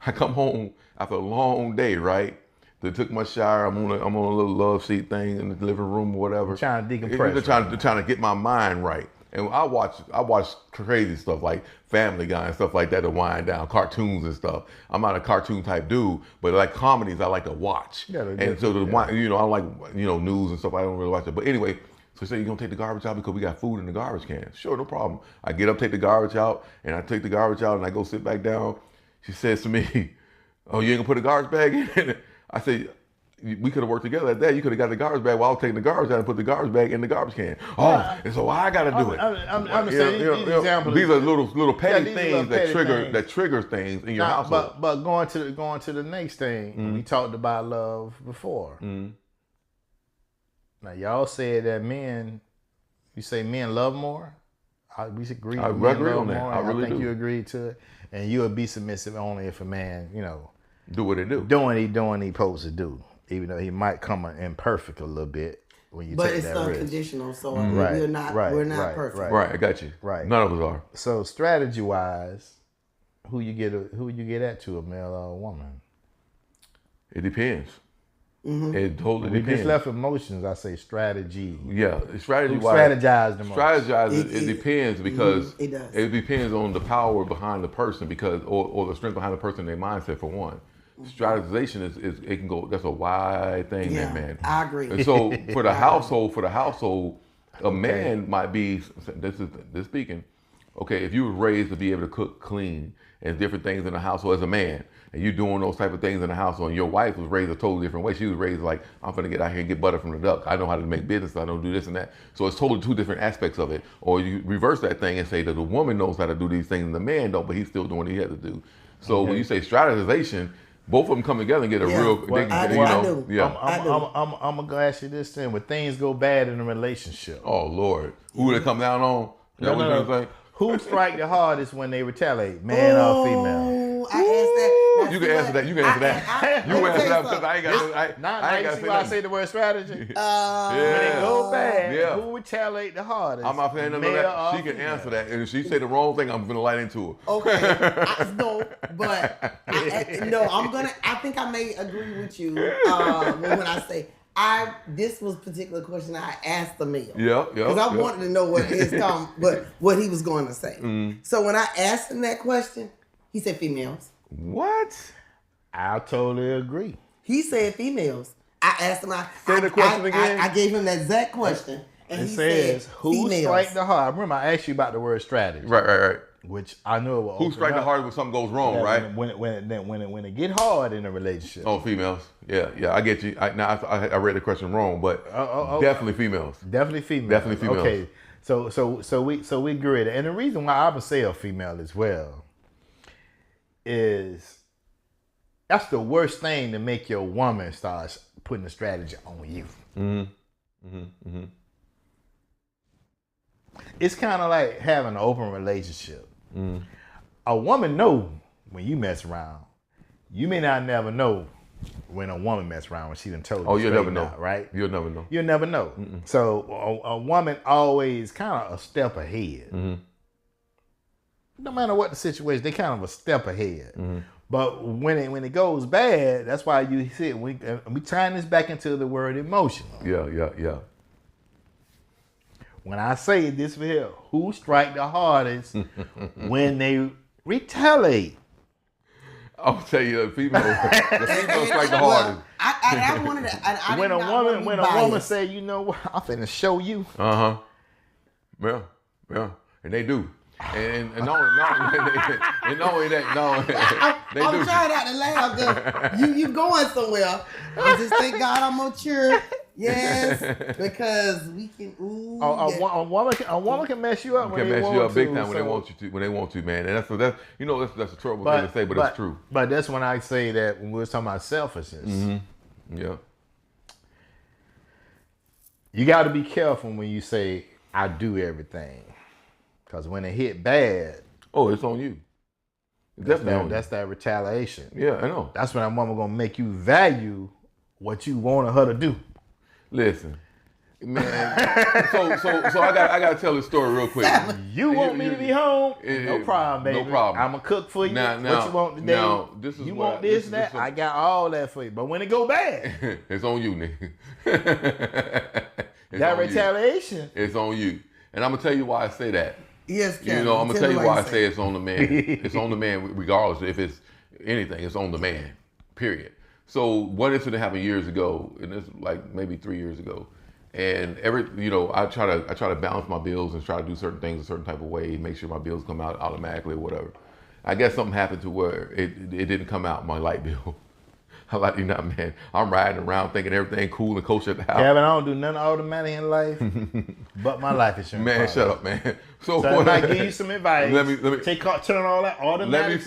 I come home after a long day, right? They took my shower. I'm on a little love seat thing in the living room or whatever. Trying to decompress. Trying to get my mind right. And I watch crazy stuff like Family Guy and stuff like that to wind down, cartoons and stuff. I'm not a cartoon type dude, but like comedies I like to watch. I like news and stuff. I don't really watch it. But anyway, so she said, you gonna take the garbage out because we got food in the garbage can? Sure, no problem. I get up, take the garbage out, and I take the garbage out and I go sit back down. She says to me, oh, you ain't gonna put a garbage bag in? I said, we could have worked together at that. You could have got the garbage bag while I was taking the garbage out and put the garbage bag in the garbage can. And so I got to do it. I'm saying these are little petty things that trigger things in your household. But going to the next thing, we talked about love before. Now y'all said that you say men love more. We agree. I agree on that. I really think do. You agreed to it, and you would be submissive only if a man, do what they do, doing what he supposed to do. Even though he might come imperfect a little bit when you take that risk. But it's unconditional, so we're not perfect. Right, I got you. Right. None of us are. So strategy wise, who you get at to, a male or a woman? It depends. It totally depends. We just left emotions. I say strategy. Yeah, strategy wise. Strategize the most. It depends because it does. It depends on the power behind the person or the strength behind the person, their mindset for one. Strategization is it can go. That's a wide thing, man. I agree. And so for the household, a man might be. This speaking. Okay, if you were raised to be able to cook clean and different things in the household as a man, and you doing those type of things in the household, and your wife was raised a totally different way. She was raised like, I'm gonna get out here and get butter from the duck. I know how to make business. I don't do this and that. So it's totally two different aspects of it. Or you reverse that thing and say that the woman knows how to do these things and the man don't, but he's still doing what he has to do. So when you say strategization, both of them come together and get a real. I do. Yeah. I'm gonna ask you this then. When things go bad in a relationship, oh Lord, who they come down on? No. Who strike the hardest when they retaliate, man or female? I asked that. You can answer that. You can answer that. You answer that because I ain't got. I ain't got to say why I say the word strategy. When it go bad, who retaliate the hardest? I'm not saying that. She can answer that, and if she say the wrong thing, I'm gonna light into her. Okay, I think I may agree with you when I say. This was a particular question I asked the male. Yeah. Because I wanted to know what he was going to say. So when I asked him that question, he said females. What? I totally agree. He said females. I asked him. Say the question again. I gave him that exact question, and he says, said "Who females. strike the hard?" Remember, I asked you about the word strategy. Right. Which I knew it was. Who strike the hardest when something goes wrong, right? When it get hard in a relationship. Oh, females. Yeah, I get you. I read the question wrong, but definitely females. Definitely females. Okay, so we agree. And the reason why I would say a female as well is that's the worst thing to make your woman start putting a strategy on you. It's kind of like having an open relationship. A woman know when you mess around. You may not never know when a woman mess around when she done told you. Oh, you'll never straight know, out, right? You'll never know. You'll never know. So a woman always kind of a step ahead. No matter what the situation, they kind of a step ahead. But when it goes bad, that's why you see it. We tying this back into the word emotional. Yeah. When I say this for here, who strike the hardest when they retaliate? I'll tell you, the female strike the hardest. I wanted to. When a woman say, you know what, I'm finna show you. Yeah, and they do. And not only that, they I'm do. trying not to laugh. You going somewhere? I just thank God I'm mature. Yes, because we can. A woman can mess you up. Can mess you up big time when they want you to. When they want to, man. And that's a terrible thing to say, but it's true. But that's when I say that when we were talking about selfishness. Yeah. You got to be careful when you say I do everything, because when it hit bad, it's on you. That's that retaliation. Yeah, I know. That's when that woman gonna make you value what you wanted her to do. Listen, man. so I got to tell this story real quick. You want me to be home? No problem, baby. No problem. I'm gonna cook for you. Now, what you want today? Now, this is you what want this, that? I got all that for you. But when it go bad, it's on you, nigga. that retaliation. It's on you, and I'm gonna tell you why I say that. Yes, Kevin. I'm gonna tell you why I say it's on the man. It's on the man, regardless if it's anything. It's on the man. Period. So one incident happened years ago, and it's like maybe 3 years ago. And I try to balance my bills and try to do certain things a certain type of way, make sure my bills come out automatically or whatever. I guess something happened to where it didn't come out, my light bill. I like you not, man. I'm riding around thinking everything cool and kosher at the house. Kevin, I don't do nothing automatic in life, but my life insurance. Man, shut up, man. So I might give you some advice. Let me turn all that automatic. Let me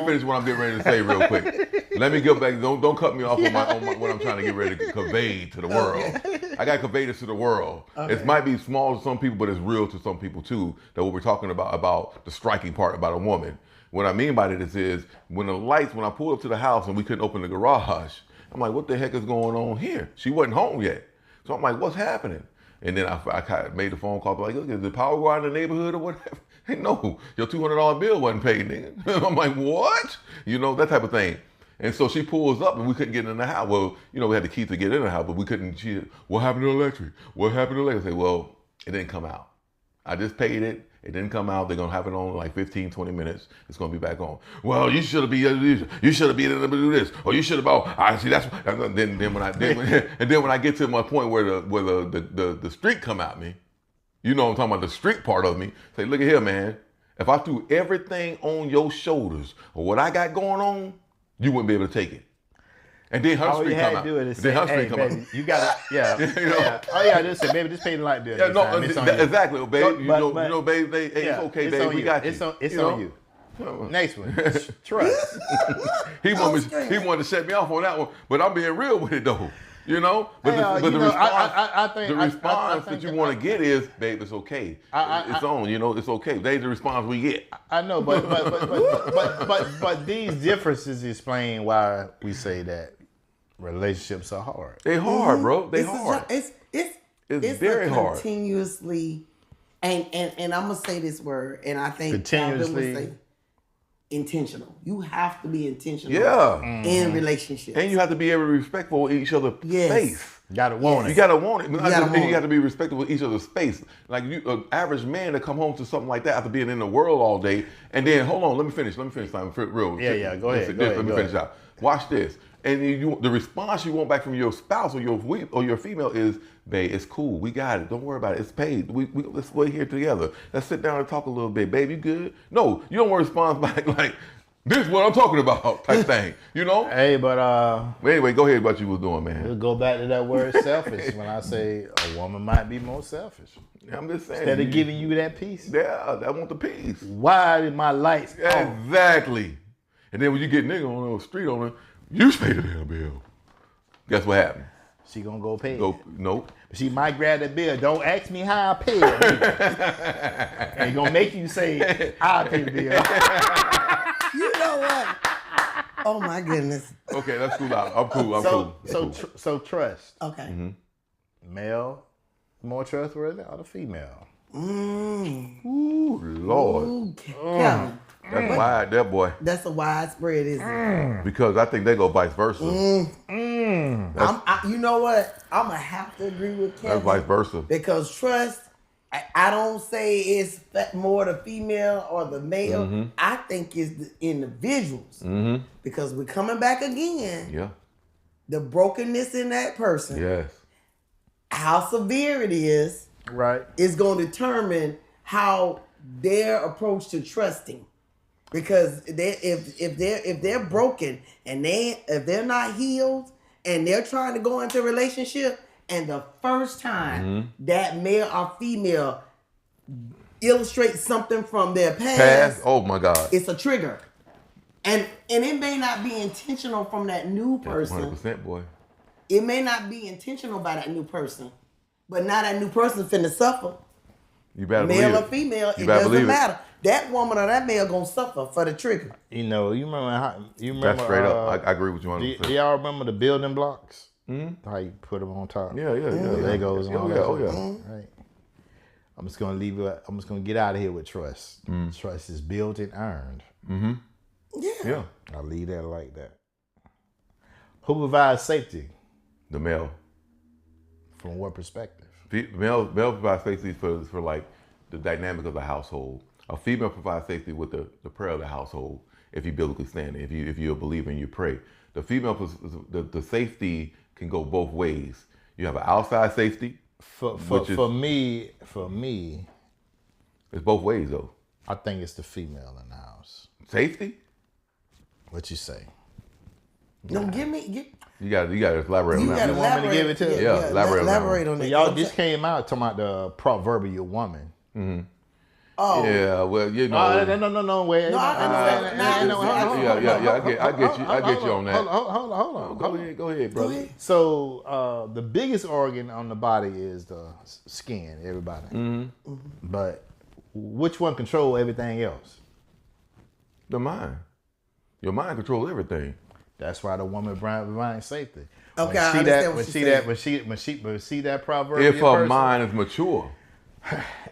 finish what I'm getting ready to say real quick. Let me go back. Don't cut me off on what I'm trying to get ready to convey to the world. I got to convey this to the world. Okay. It might be small to some people, but it's real to some people too. That what we're talking about the striking part about a woman. What I mean by this is when I pulled up to the house and we couldn't open the garage, I'm like, what the heck is going on here? She wasn't home yet. So I'm like, what's happening? And then I made a phone call, like, look, is the power go out in the neighborhood or whatever? Hey, no, your $200 bill wasn't paid, nigga. I'm like, what? That type of thing. And so she pulls up and we couldn't get in the house. Well, we had the key to get in the house, but we couldn't. What happened to the electric? What happened to the electric? I say, well, it didn't come out. I just paid it. It didn't come out. They're going to have it on in like 15, 20 minutes. It's going to be back on. Well, you should have been able to do this. Or you should have, I see that's, and then when I get to my point where the streak come at me, I'm talking about the streak part of me, say, look at here, man. If I threw everything on your shoulders or what I got going on, you wouldn't be able to take it. And then her streak come out. Then her streak come out. You got to, yeah. All you got to do is say, baby, just pay the light bill. Exactly, babe. Babe, it's okay, babe. We got you. It's on you. Next one. Trust. He wanted to shut me off on that one, but I'm being real with it though. But the response that you want to get is, babe, it's okay. It's on. It's okay. That's the response we get. I know, but these differences explain why we say that relationships are hard. They hard, bro. They hard. It's very hard. Continuously, and I'm gonna say this word, and I think continuously. Intentional. You have to be intentional in relationships. And you have to be able to be respectful of each other's space. You gotta want it. You gotta want it. You got to be respectful of each other's space. Like an average man to come home to something like that after being in the world all day, and then hold on, let me finish. Simon, real. Yeah. Go ahead. Let me finish out. Watch this. And the response you want back from your spouse or your female is, babe, it's cool. We got it. Don't worry about it. It's paid. Let's wait here together. Let's sit down and talk a little bit. Babe, you good? No, you don't want to respond back like, this is what I'm talking about type thing. Hey, but anyway, go ahead what you was doing, man. We'll go back to that word selfish when I say a woman might be more selfish. I'm just saying. Instead of giving you that peace. Yeah, I want the peace. Why did my lights off? Exactly. And then when you get nigga on the street on it, you pay the damn bill. Guess what happened? She gonna go pay. Nope. She might grab the bill. Don't ask me how I pay it. And gonna make you say, I'll pay the bill. You know what? Oh my goodness. Okay, that's cool out. I'm cool. I'm So cool. so trust. Okay. Male more trustworthy or the female? Ooh, Lord. Ooh, Kevin. That's wide, that boy. That's a widespread, isn't it? Because I think they go vice versa. You know what? I'm gonna have to agree with Kevin. That's vice versa. Because trust, I don't say it's more the female or the male. I think it's the individuals. Because we're coming back again. Yeah. The brokenness in that person, Yes. how severe it is Right. going to determine how their approach to trusting. Because if they're broken and if they're not healed and they're trying to go into a relationship and the first time that male or female illustrates something from their past, Oh my God. it's a trigger. And it may not be intentional from that new person. 100%, boy. It may not be intentional by that new person. But now that new person finna suffer. You better Male believe or female, You it better doesn't believe matter. That woman or that male gonna suffer for the trigger. You know, you remember That's straight up. I agree with you on do that. y'all remember the building blocks? How you put them on top? Yeah. Legos and all that. Oh, yeah. Right. I'm just gonna leave it. I'm just gonna get out of here with trust. Trust is built and earned. Yeah. I'll leave that like that. Who provides safety? The male. From what perspective? Male provides safety for like the dynamic of the household. A female provides safety with the prayer of the household. If you biblically stand, if you're a believer and you pray, the female the safety can go both ways. You have an outside safety. For me, It's both ways though. I think it's the female in the house. Safety. What you say? No, give You got to elaborate on you that. gotta You want me to elaborate. give it to you? Yeah, elaborate on that. Y'all just came out talking about the proverbial woman. Oh, Yeah, well, you know. No, wait. No, I get you on that. Hold on. Go ahead, brother. Go ahead. So the biggest organ on the body is the skin, everybody. But which one control everything else? The mind. Your mind controls everything. That's why the woman provides safety. Okay, I understand what you're saying. When she that proverb. If her mind is mature.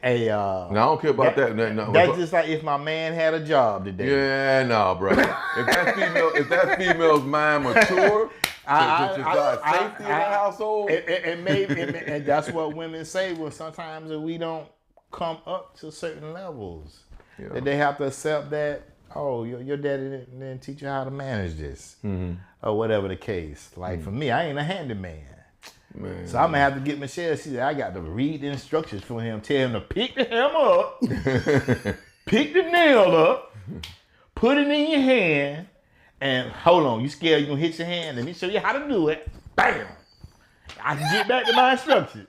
Hey, Now, I don't care about that. No, That's just like if my man had a job today. Yeah, no, bro. If that female's mind mature, to provide safety in the household. And that's what women say. Well, sometimes we don't come up to certain levels, that they have to accept that. Oh, your daddy didn't teach you how to manage this, or whatever the case. Like for me, I ain't a handyman. Man. So I'm gonna have to get Mechelle. She said, I got to read the instructions for him, tell him to pick the hammer up, pick the nail up, put it in your hand, and hold on, you scared you gonna hit your hand? Let me show you how to do it. Bam! I can get back to my instructions.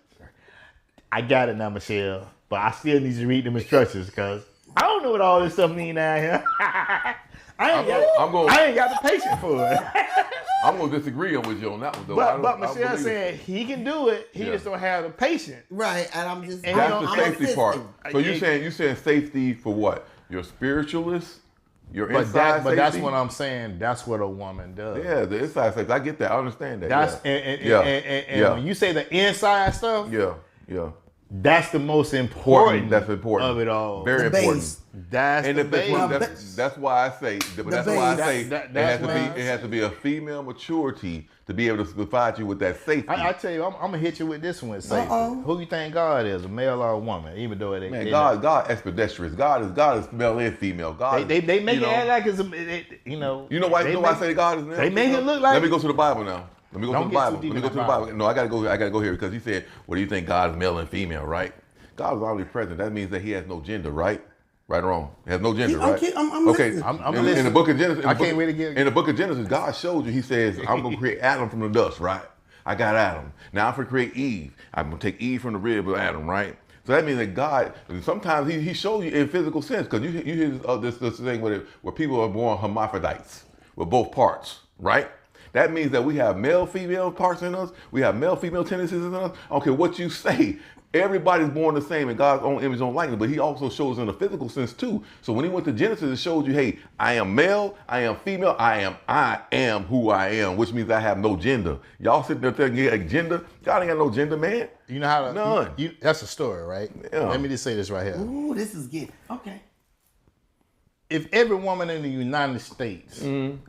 I got it now, Mechelle, but I still need to read them instructions because I don't know what all this stuff mean down here. I ain't got the patience for it. I'm gonna disagree with you on that one though. But Mechelle said he can do it. He just don't have the patience. Right, and I'm just. And that's I'm the safety part. So you Yeah. saying safety for what? Your spiritualist, your But inside safety. but that's what I'm saying. That's what a woman does. Yeah, the inside safety. I get that. I understand that. That's yeah. and when you say the inside stuff, yeah. that's the most important. That's important of it all. Very The important. base. That's And the if that's, base. that's why I say. That's why I say That- it that's has to why I be. It has to be a female maturity to be able to provide you with that safety. I tell you, I'm gonna hit you with this one. Safety. Who you think God is, a male or a woman? Even though it ain't. Man, God expeditious. God is male and female. God. They make it act like it's You know why? I say God is male. They make it look like. Let me go to the Bible now. Let me go Don't to the get Bible. too deep Let me in go to the the Bible. No, I gotta go here because he said, "What do you think? God is male and female, right? God is already present. That means that he has no gender, right? Right or wrong? He has no gender, right? I'm okay. listening. I'm in listening. the book of Genesis, I can't wait to get. in the book of Genesis, God showed you. He says, "I'm gonna create Adam from the dust, right? I got Adam. Now I'm gonna create Eve. I'm gonna take Eve from the rib of Adam, right? So that means that God, sometimes he shows you in physical sense, because you hear this thing where people are born hermaphrodites with both parts, right? That means that we have male, female parts in us. We have male, female tendencies in us. I don't care what you say. Everybody's born the same in God's own image, own likeness, but he also shows in a physical sense too. So when he went to Genesis, it showed you, hey, I am male, I am female, I am who I am, which means I have no gender. Y'all sitting there thinking, yeah, gender? God ain't got no gender, man. You know how to, None. that's a story, right? Yeah. Let me just say this right here. Ooh, this is good. Okay. If every woman in the United States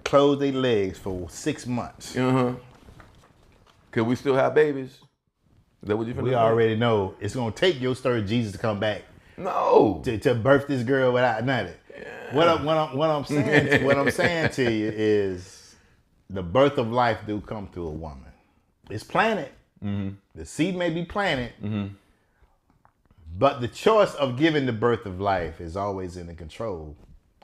closed their legs for 6 months, Can we still have babies? Is that what you finna we say? already know it's gonna take your story, Jesus, to come back No. to birth this girl without nothing. Yeah. What I'm saying to you is the birth of life do come through a woman. It's planted. The seed may be planted, but the choice of giving the birth of life is always in the control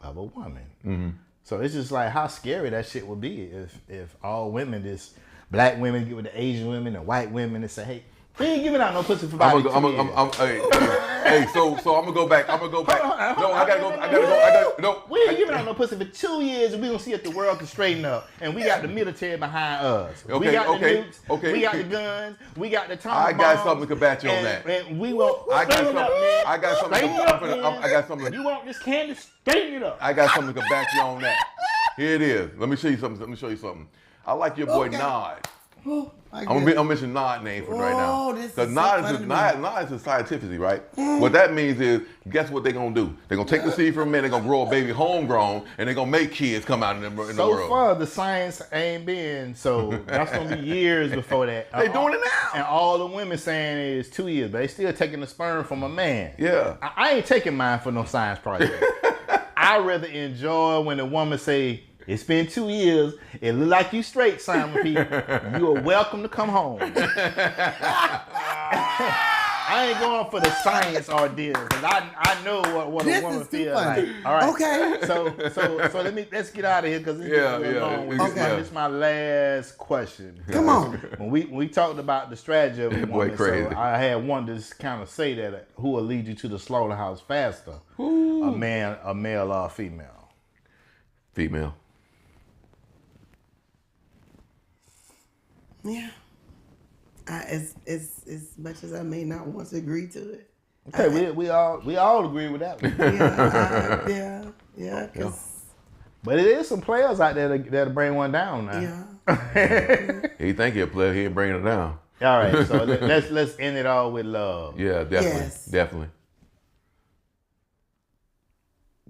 of a woman. So it's just like how scary that shit would be if all women, just black women get with the Asian women and white women and say, hey, we ain't giving out no pussy for about 2 years. Hey, so I'm gonna go back. No, I gotta go. No, we ain't giving out no pussy for 2 years, and we gonna see if the world can straighten up. And we got the military behind us. We got the nukes. We got the guns. We got the time I got something to combat you on that. And we won't. I got something. You want this candy? Straighten it up. I got something to combat you on that. Here it is. Let me show you something. I like your boy Nod. Oh, I'm gonna mention Nod name for right now. Because Nod is scientifically, right? What that means is, guess what they're gonna do? They're gonna take the seed from a man, they're gonna grow a baby homegrown, and they're gonna make kids come out in the world. So far, the science ain't been, so that's gonna be years before that. They doing it now. And all the women saying is 2 years, but they still taking the sperm from a man. Yeah. I ain't taking mine for no science project. I rather enjoy when a woman say, it's been 2 years. It look like you straight, Simon P. You are welcome to come home. I ain't going for the science ordeal because I know what a woman feels like. All right. Okay. So let's get out of here because this is long. This is my last question. Come on. When we talked about the strategy of a woman, crazy. so I had one to just kind of say that who will lead you to the slaughterhouse faster, a male or a female? Female. Yeah. As much as I may not want to agree to it. Okay, we all agree with that one. Yeah. Cause, but it is some players out there that'll bring one down now. Yeah. He think he'll play, he ain't bringing it down. All right, so let's end it all with love. Yeah, definitely. Yes. Definitely.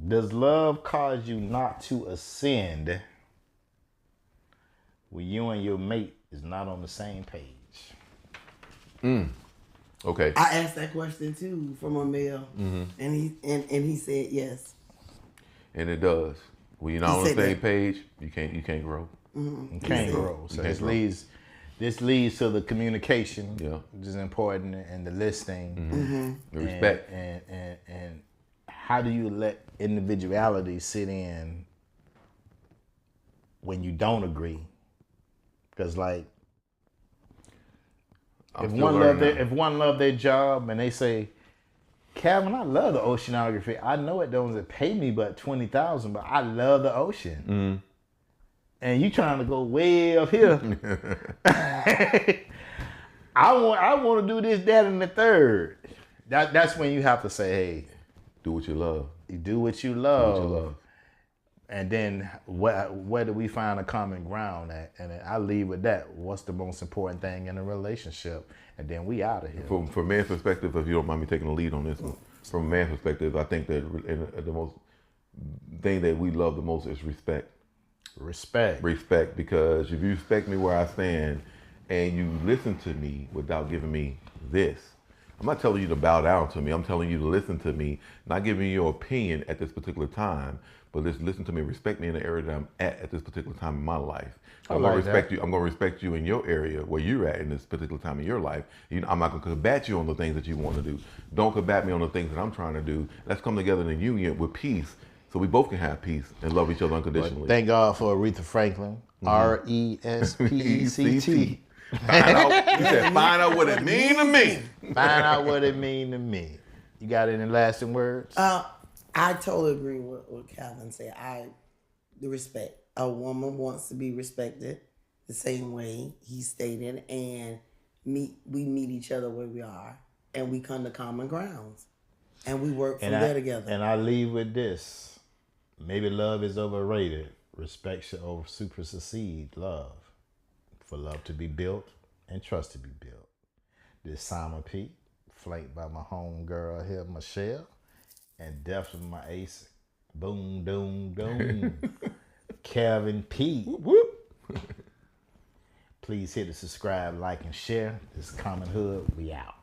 Does love cause you not to ascend when you and your mate is not on the same page? Okay. I asked that question too from a male, and he said yes. And it does. When you're not on the same page, you can't grow. You can't grow. So this leads to the communication, which is important, and the listening, The respect, and how do you let individuality sit in when you don't agree? Because like, if one love their job and they say, Calvin, I love the oceanography. I know it doesn't pay me but $20,000, but I love the ocean. And you trying to go way up here. I want to do this, that, and the third. That's when you have to say, hey, do what you love. You do what you love. And then where do we find a common ground at? And I leave with that. What's the most important thing in a relationship? And then we out of here. From man's perspective, if you don't mind me taking the lead on this one, from a man's perspective, I think that the most thing that we love the most is respect. Respect, because if you respect me where I stand and you listen to me without giving me this, I'm not telling you to bow down to me. I'm telling you to listen to me, not giving you your opinion at this particular time, but just listen to me, respect me in the area that I'm at this particular time in my life. I'm gonna respect you. I'm gonna respect you in your area where you're at in this particular time in your life. I'm not gonna combat you on the things that you want to do. Don't combat me on the things that I'm trying to do. Let's come together in union with peace, so we both can have peace and love each other unconditionally. Thank God for Aretha Franklin. RESPECT. Find out what it mean to me. Find out what it mean to me. You got any lasting words? I totally agree with what Calvin said. The respect. A woman wants to be respected the same way he stated, and we meet each other where we are. and we come to common grounds, and we work from And there together. And I leave with this. Maybe love is overrated. Respect should supersede love. For love to be built and trust to be built. This Simon P, flanked by my homegirl here, Mechelle, and definitely my ace, boom, doom, doom, Kevin P. Whoop, whoop. Please hit the subscribe, like, and share. This Common Hood, we out.